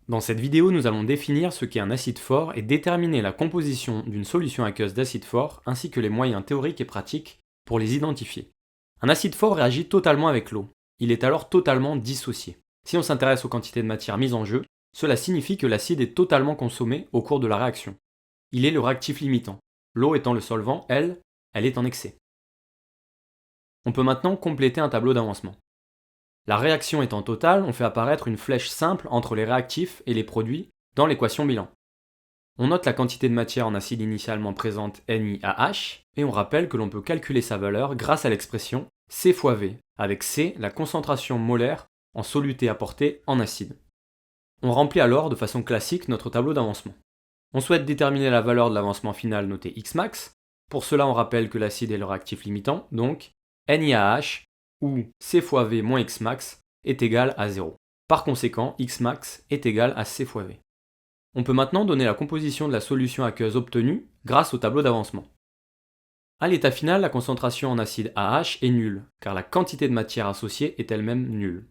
Dans cette vidéo, nous allons définir ce qu'est un acide fort et déterminer la composition d'une solution aqueuse d'acide fort ainsi que les moyens théoriques et pratiques pour les identifier. Un acide fort réagit totalement avec l'eau. Il est alors totalement dissocié. Si on s'intéresse aux quantités de matière mises en jeu, cela signifie que l'acide est totalement consommé au cours de la réaction. Il est le réactif limitant. L'eau étant le solvant, elle est en excès. On peut maintenant compléter un tableau d'avancement. La réaction étant totale, on fait apparaître une flèche simple entre les réactifs et les produits dans l'équation bilan. On note la quantité de matière en acide initialement présente NiAH, et on rappelle que l'on peut calculer sa valeur grâce à l'expression C fois V, avec C la concentration molaire en soluté apportée en acide. On remplit alors de façon classique notre tableau d'avancement. On souhaite déterminer la valeur de l'avancement final noté Xmax. Pour cela, on rappelle que l'acide est le réactif limitant, donc NiAH où C fois V moins Xmax est égal à 0. Par conséquent, Xmax est égal à C fois V. On peut maintenant donner la composition de la solution aqueuse obtenue grâce au tableau d'avancement. À l'état final, la concentration en acide AH est nulle, car la quantité de matière associée est elle-même nulle.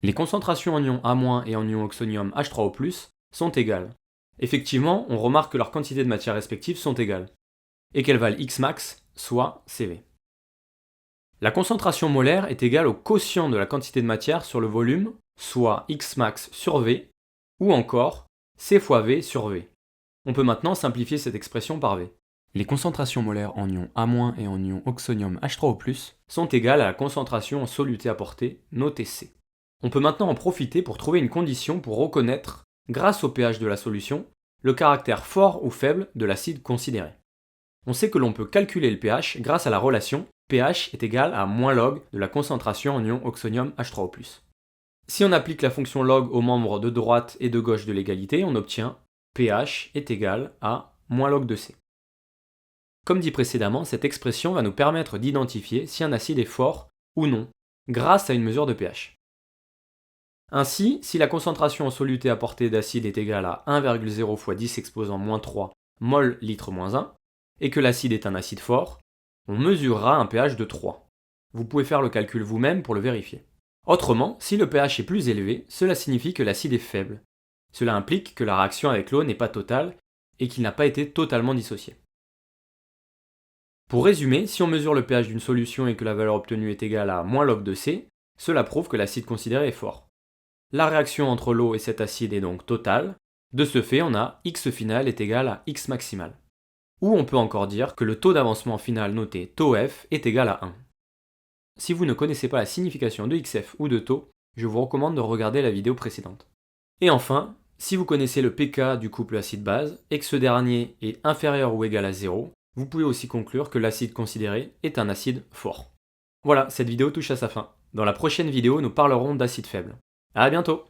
Les concentrations en ion A- et en ion oxonium H3O+, sont égales. Effectivement, on remarque que leurs quantités de matière respectives sont égales, et qu'elles valent Xmax, soit CV. La concentration molaire est égale au quotient de la quantité de matière sur le volume, soit Xmax sur V, ou encore C fois V sur V. On peut maintenant simplifier cette expression par V. Les concentrations molaires en ion A- et en ion oxonium H3O+, sont égales à la concentration en soluté apportée, notée C. On peut maintenant en profiter pour trouver une condition pour reconnaître, grâce au pH de la solution, le caractère fort ou faible de l'acide considéré. On sait que l'on peut calculer le pH grâce à la relation pH est égal à moins log de la concentration en ion oxonium H3O+. Si on applique la fonction log aux membres de droite et de gauche de l'égalité, on obtient pH est égal à moins log de C. Comme dit précédemment, cette expression va nous permettre d'identifier si un acide est fort ou non, grâce à une mesure de pH. Ainsi, si la concentration en soluté apportée d'acide est égale à 1,0 fois 10 exposant moins 3 mol litre moins 1, et que l'acide est un acide fort, on mesurera un pH de 3. Vous pouvez faire le calcul vous-même pour le vérifier. Autrement, si le pH est plus élevé, cela signifie que l'acide est faible. Cela implique que la réaction avec l'eau n'est pas totale et qu'il n'a pas été totalement dissocié. Pour résumer, si on mesure le pH d'une solution et que la valeur obtenue est égale à moins log de C, cela prouve que l'acide considéré est fort. La réaction entre l'eau et cet acide est donc totale. De ce fait, on a X final est égal à X maximal. Ou on peut encore dire que le taux d'avancement final noté taux F est égal à 1. Si vous ne connaissez pas la signification de XF ou de taux, je vous recommande de regarder la vidéo précédente. Et enfin, si vous connaissez le pK du couple acide-base et que ce dernier est inférieur ou égal à 0, vous pouvez aussi conclure que l'acide considéré est un acide fort. Voilà, cette vidéo touche à sa fin. Dans la prochaine vidéo, nous parlerons d'acide faible. À bientôt!